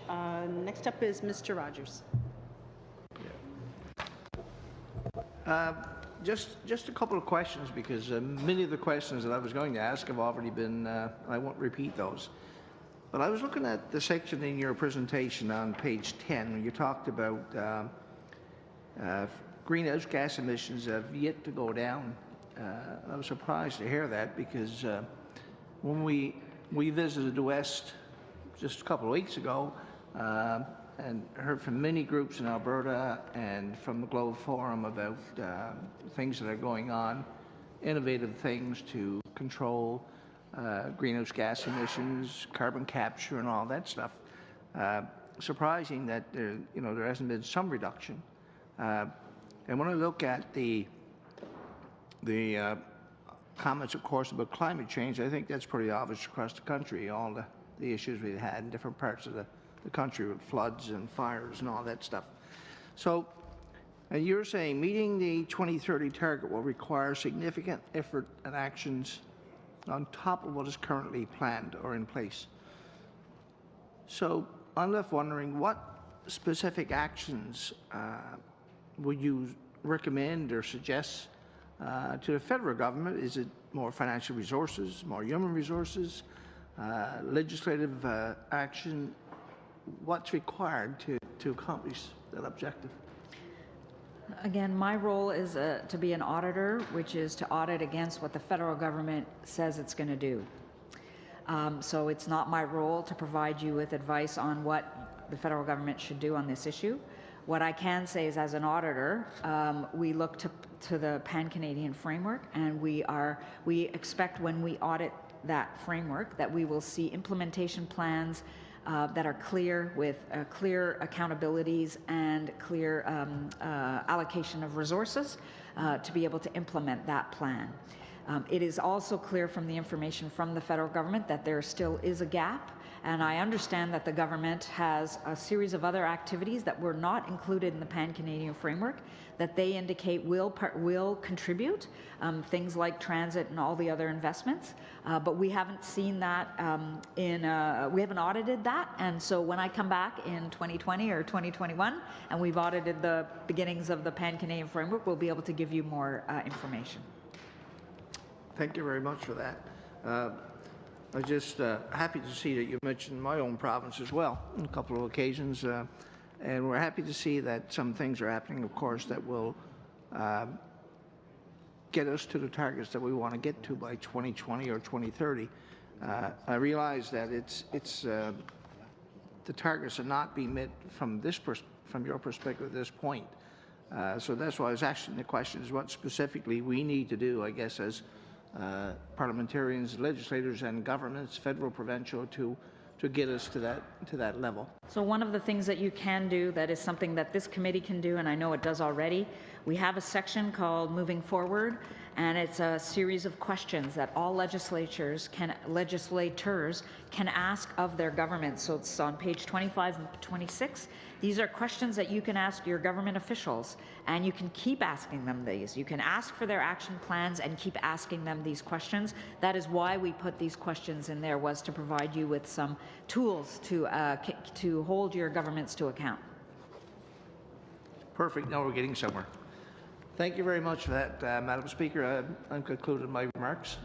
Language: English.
Next up is Mr. Rogers. Just a couple of questions, because many of the questions that I was going to ask have already been, I won't repeat those. But I was looking at the section in your presentation on page 10 where you talked about greenhouse gas emissions have yet to go down. I was surprised to hear that, because when we visited the West just a couple of weeks ago, and heard from many groups in Alberta and from the Globe Forum about things that are going on, innovative things to control greenhouse gas emissions, carbon capture, and all that stuff. Surprising that there hasn't been some reduction. And when I look at the comments, of course, about climate change, I think that's pretty obvious across the country. All the issues we've had in different parts of the country with floods and fires and all that stuff. So you're saying meeting the 2030 target will require significant effort and actions on top of what is currently planned or in place. So I'm left wondering, what specific actions would you recommend or suggest to the federal government? Is it more financial resources, more human resources, legislative action? What's required to accomplish that objective? Again, my role is to be an auditor, which is to audit against what the federal government says it's going to do. So it's not my role to provide you with advice on what the federal government should do on this issue. What I can say is, as an auditor, we look to the Pan-Canadian framework, and we expect when we audit that framework that we will see implementation plans that are clear, with clear accountabilities and clear allocation of resources to be able to implement that plan. It is also clear from the information from the federal government that there still is a gap, and I understand that the government has a series of other activities that were not included in the Pan-Canadian framework that they indicate will contribute, things like transit and all the other investments, but we haven't seen that we haven't audited that, and so when I come back in 2020 or 2021 and we've audited the beginnings of the Pan-Canadian framework, we'll be able to give you more information. Thank you very much for that. I'm just happy to see that you mentioned my own province as well on a couple of occasions, and we're happy to see that some things are happening, of course, that will get us to the targets that we want to get to by 2020 or 2030. I realize that the targets are not being met from your perspective at this point. So that's why I was asking the question: is what specifically we need to do, I guess, as parliamentarians, legislators, and governments, federal, provincial, to get us to that level. So one of the things that you can do, that is something that this committee can do, and I know it does already, we have a section called Moving Forward, and it's a series of questions that all legislators can ask of their government. So it's on page 25 and 26. These are questions that you can ask your government officials, and you can keep asking them these. You can ask for their action plans and keep asking them these questions. That is why we put these questions in there, was to provide you with some tools to hold your governments to account. Perfect. Now we're getting somewhere. Thank you very much for that, Madam Speaker. I've concluded my remarks.